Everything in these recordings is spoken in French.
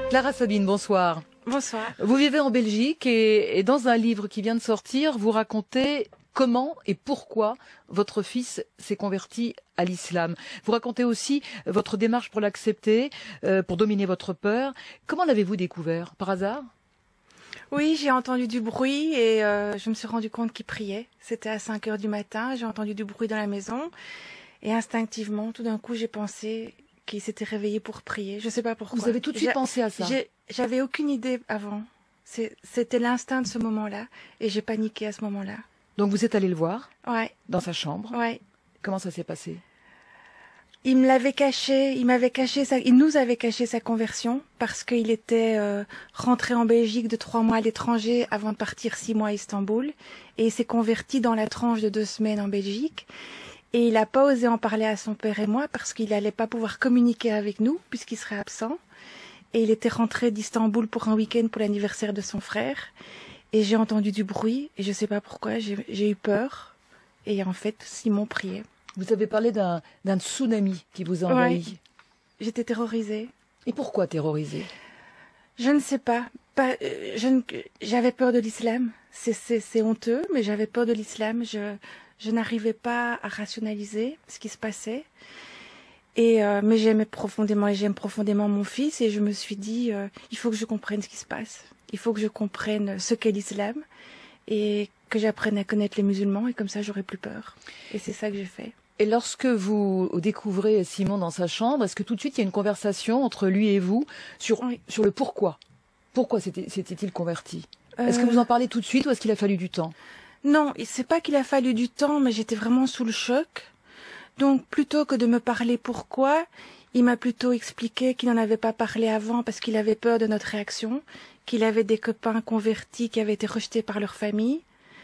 Clara Sabine, bonsoir. Bonsoir. Vous vivez en Belgique et dans un livre qui vient de sortir, vous racontez comment et pourquoi votre fils s'est converti à l'islam. Vous racontez aussi votre démarche pour l'accepter, pour dominer votre peur. Comment l'avez-vous découvert? Par hasard? Oui, j'ai entendu du bruit et je me suis rendu compte qu'il priait. C'était à 5 heures du matin, j'ai entendu du bruit dans la maison et instinctivement, tout d'un coup, j'ai pensé qu'il s'était réveillé pour prier. Je ne sais pas pourquoi. Vous avez tout de suite pensé à ça? J'avais aucune idée avant. C'était l'instinct de ce moment-là et j'ai paniqué à ce moment-là. Donc vous êtes allé le voir? Ouais. Dans sa chambre? Ouais. Comment ça s'est passé? Il me l'avait caché, il nous avait caché sa conversion parce qu'il était rentré en Belgique de 3 mois à l'étranger avant de partir 6 mois à Istanbul et il s'est converti dans la tranche de 2 semaines en Belgique et il n'a pas osé en parler à son père et moi parce qu'il n'allait pas pouvoir communiquer avec nous puisqu'il serait absent et il était rentré d'Istanbul pour un week-end pour l'anniversaire de son frère et j'ai entendu du bruit et je ne sais pas pourquoi, j'ai eu peur et en fait Simon priait. Vous avez parlé d'un tsunami qui vous a envahi. Ouais. J'étais terrorisée. Et pourquoi terrorisée? Je ne sais pas. J'avais peur de l'islam. C'est honteux, mais j'avais peur de l'islam. Je n'arrivais pas à rationaliser ce qui se passait. Mais j'aime profondément mon fils et je me suis dit, il faut que je comprenne ce qui se passe. Il faut que je comprenne ce qu'est l'islam et que j'apprenne à connaître les musulmans et comme ça j'aurai plus peur. Et c'est ça que j'ai fait. Et lorsque vous découvrez Simon dans sa chambre, est-ce que tout de suite il y a une conversation entre lui et vous sur le pourquoi? Pourquoi s'était-il converti? Est-ce que vous en parlez tout de suite ou est-ce qu'il a fallu du temps? Non, c'est pas qu'il a fallu du temps, mais j'étais vraiment sous le choc. Donc plutôt que de me parler pourquoi, il m'a plutôt expliqué qu'il n'en avait pas parlé avant parce qu'il avait peur de notre réaction, qu'il avait des copains convertis qui avaient été rejetés par leur famille.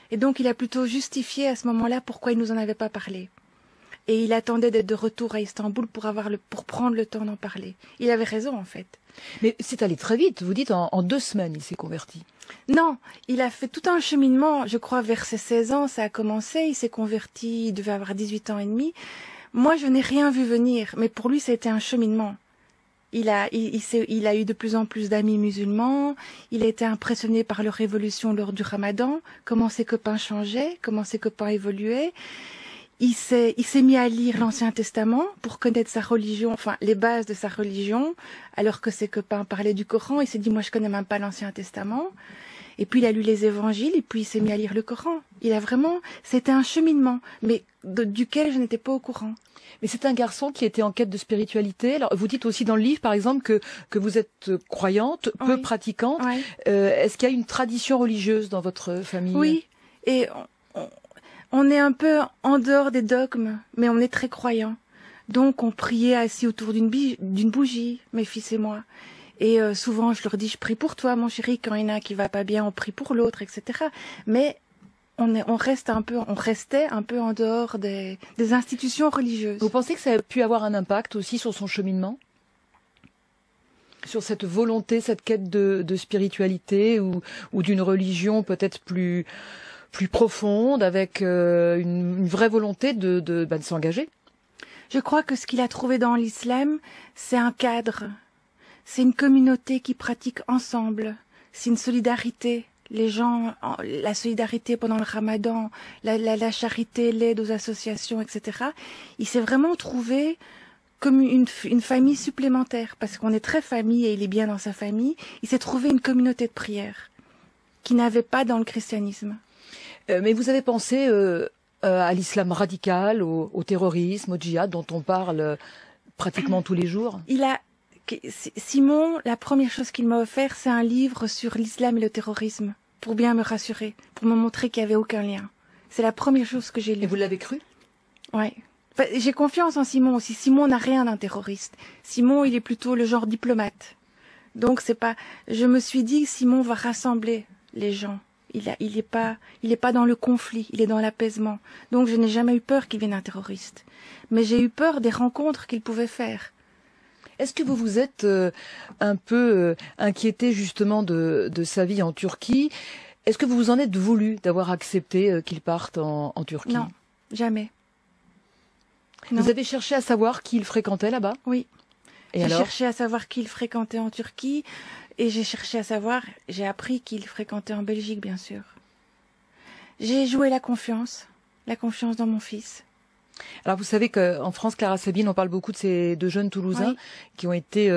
Et donc il a plutôt justifié à ce moment-là pourquoi il nous en avait pas parlé. Et il attendait d'être de retour à Istanbul pour prendre le temps d'en parler. Il avait raison, en fait. Mais c'est allé très vite. Vous dites en 2 semaines, il s'est converti. Non, il a fait tout un cheminement. Je crois vers ses 16 ans, ça a commencé. Il s'est converti, il devait avoir 18 ans et demi. Moi, je n'ai rien vu venir. Mais pour lui, ça a été un cheminement. Il a eu de plus en plus d'amis musulmans. Il a été impressionné par leur évolution lors du Ramadan. Comment ses copains changeaient, comment ses copains évoluaient. Il s'est mis à lire l'Ancien Testament pour connaître sa religion, enfin les bases de sa religion, alors que ses copains parlaient du Coran. Il s'est dit, moi je connais même pas l'Ancien Testament. Et puis il a lu les évangiles et puis il s'est mis à lire le Coran. C'était un cheminement, mais duquel je n'étais pas au courant. Mais c'est un garçon qui était en quête de spiritualité. Alors vous dites aussi dans le livre, par exemple, que vous êtes croyante, peu pratiquante. Oui. Est-ce qu'il y a une tradition religieuse dans votre famille? Oui, et on est un peu en dehors des dogmes, mais on est très croyants. Donc on priait assis autour d'une bougie, mes fils et moi. Et souvent je leur dis, je prie pour toi mon chéri, quand il y en a un qui va pas bien, on prie pour l'autre, etc. Mais on restait un peu en dehors des institutions religieuses. Vous pensez que ça a pu avoir un impact aussi sur son cheminement? Sur cette volonté, cette quête de spiritualité ou d'une religion peut-être plus profonde, avec une vraie volonté de s'engager? Je crois que ce qu'il a trouvé dans l'islam, c'est un cadre. C'est une communauté qui pratique ensemble. C'est une solidarité. Les gens, la solidarité pendant le Ramadan, la charité, l'aide aux associations, etc. Il s'est vraiment trouvé comme une famille supplémentaire, parce qu'on est très famille et il est bien dans sa famille. Il s'est trouvé une communauté de prière qu'il n'avait pas dans le christianisme. Mais vous avez pensé à l'islam radical, au terrorisme, au djihad, dont on parle pratiquement tous les jours? Simon, la première chose qu'il m'a offert, c'est un livre sur l'islam et le terrorisme, pour bien me rassurer, pour me montrer qu'il n'y avait aucun lien. C'est la première chose que j'ai lue. Et vous l'avez cru? Ouais. Enfin, j'ai confiance en Simon aussi. Simon n'a rien d'un terroriste. Simon, il est plutôt le genre diplomate. Donc c'est pas. Je me suis dit, Simon va rassembler les gens. Il est pas dans le conflit, il est dans l'apaisement. Donc je n'ai jamais eu peur qu'il vienne un terroriste. Mais j'ai eu peur des rencontres qu'il pouvait faire. Est-ce que vous vous êtes un peu inquiété justement de sa vie en Turquie? Est-ce que vous vous en êtes voulu d'avoir accepté qu'il parte en Turquie? Non, jamais. Non. Vous avez cherché à savoir qui il fréquentait là-bas? Oui. Et j'ai alors? cherché à savoir qui il fréquentait en Turquie et j'ai appris qu'il fréquentait en Belgique, bien sûr. J'ai joué la confiance dans mon fils. Alors vous savez qu'en France, Clara Sabine, on parle beaucoup de ces deux jeunes Toulousains Oui. qui ont été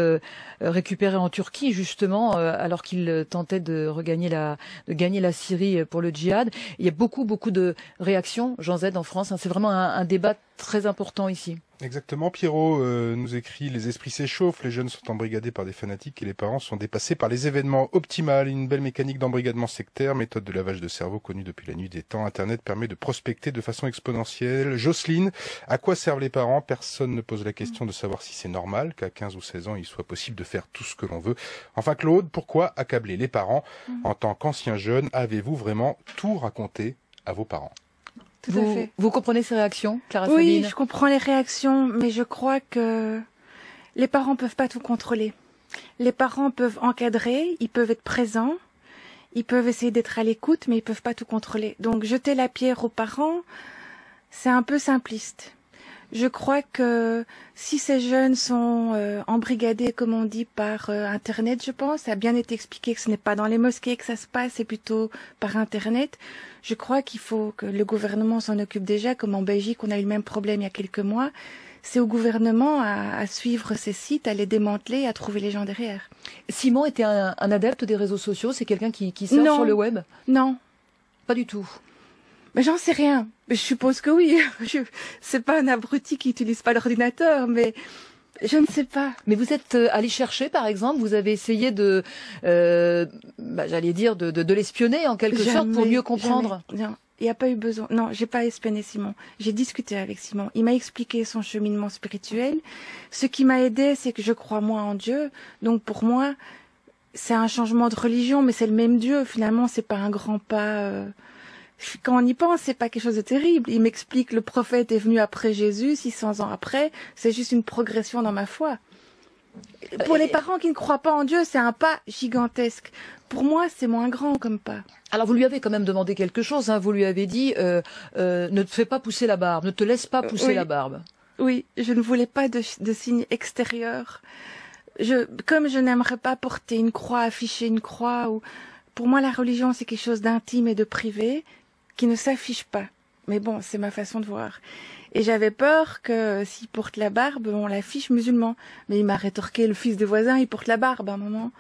récupérés en Turquie justement alors qu'ils tentaient de gagner la Syrie pour le djihad. Il y a beaucoup de réactions, Jean Z, en France. C'est vraiment un débat très important ici. Exactement, Pierrot nous écrit: les esprits s'échauffent, les jeunes sont embrigadés par des fanatiques et les parents sont dépassés par les événements. Optimal, une belle mécanique d'embrigadement sectaire, méthode de lavage de cerveau connue depuis la nuit des temps. Internet permet de prospecter de façon exponentielle. Jocelyne, à quoi servent les parents? Personne ne pose la question de savoir si c'est normal qu'à 15 ou 16 ans il soit possible de faire tout ce que l'on veut. Enfin Claude, pourquoi accabler les parents? En tant qu'ancien jeune, avez-vous vraiment tout raconté à vos parents? Tout à fait. Vous comprenez ces réactions, Clara Oui, Sabine? je comprends les réactions, mais je crois que les parents peuvent pas tout contrôler. Les parents peuvent encadrer, ils peuvent être présents, ils peuvent essayer d'être à l'écoute, mais ils peuvent pas tout contrôler. Donc jeter la pierre aux parents, c'est un peu simpliste. Je crois que si ces jeunes sont embrigadés, comme on dit, par Internet, je pense, ça a bien été expliqué que ce n'est pas dans les mosquées que ça se passe, c'est plutôt par Internet. Je crois qu'il faut que le gouvernement s'en occupe déjà, comme en Belgique, on a eu le même problème il y a quelques mois. C'est au gouvernement à suivre ces sites, à les démanteler, à trouver les gens derrière. Simon était un adepte des réseaux sociaux, c'est quelqu'un qui surfe Non. sur le web? Non. Pas du tout. Mais j'en sais rien. Mais je suppose que oui. C'est pas un abruti qui utilise pas l'ordinateur, mais je ne sais pas. Mais vous êtes allé chercher, par exemple, vous avez essayé de, j'allais dire, de l'espionner en quelque sorte pour mieux comprendre. Jamais. Non, il n'y a pas eu besoin. Non, j'ai pas espionné Simon. J'ai discuté avec Simon. Il m'a expliqué son cheminement spirituel. Ce qui m'a aidé, c'est que je crois moi en Dieu. Donc pour moi, c'est un changement de religion, mais c'est le même Dieu. Finalement, c'est pas un grand pas. Quand on y pense, c'est pas quelque chose de terrible. Il m'explique le prophète est venu après Jésus, 600 ans après. C'est juste une progression dans ma foi. Pour les parents qui ne croient pas en Dieu, c'est un pas gigantesque. Pour moi, c'est moins grand comme pas. Alors vous lui avez quand même demandé quelque chose, hein. Vous lui avez dit ne te fais pas pousser la barbe, ne te laisse pas pousser Oui. la barbe. Oui, je ne voulais pas de signes extérieurs. Comme je n'aimerais pas porter une croix, afficher une croix, pour moi la religion c'est quelque chose d'intime et de privé qui ne s'affiche pas. Mais bon, c'est ma façon de voir. Et j'avais peur que s'il porte la barbe, on l'affiche musulman. Mais il m'a rétorqué, le fils des voisins, il porte la barbe à un moment.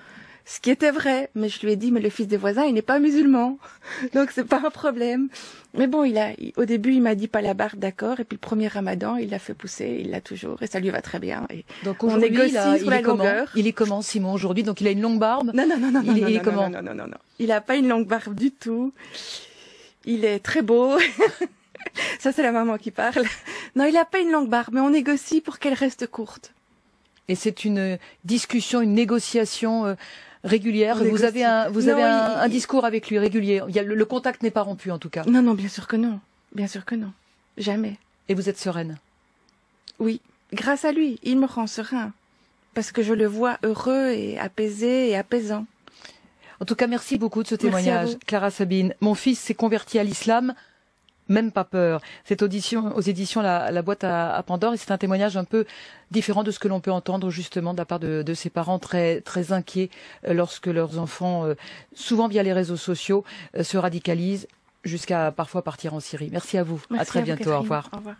Ce qui était vrai. Mais je lui ai dit, mais le fils des voisins, il n'est pas musulman. Donc c'est pas un problème. Mais bon, au début, il m'a dit pas la barbe, d'accord. Et puis le premier ramadan, il l'a fait pousser, il l'a toujours. Et ça lui va très bien. Et Donc on aujourd'hui, négocie sur la longueur. Il est comment, Simon, aujourd'hui? Donc il a une longue barbe? Non. Il est comment? Non. Il a pas une longue barbe du tout. Il est très beau. Ça, c'est la maman qui parle. Non, il a pas une longue barbe, mais on négocie pour qu'elle reste courte. Et c'est une discussion, une négociation régulière. Vous avez un discours avec lui régulier. Le contact n'est pas rompu, en tout cas. Non, bien sûr que non. Bien sûr que non. Jamais. Et vous êtes sereine? Oui. Grâce à lui, il me rend serein. Parce que je le vois heureux et apaisé et apaisant. En tout cas, merci beaucoup de ce témoignage, Clara Sabine. Mon fils s'est converti à l'islam, même pas peur. C'est aux éditions La Boîte à Pandore, et c'est un témoignage un peu différent de ce que l'on peut entendre justement de la part de ses parents très inquiets lorsque leurs enfants, souvent via les réseaux sociaux, se radicalisent jusqu'à parfois partir en Syrie. Merci à vous. Merci à très bientôt. Au revoir. Au revoir.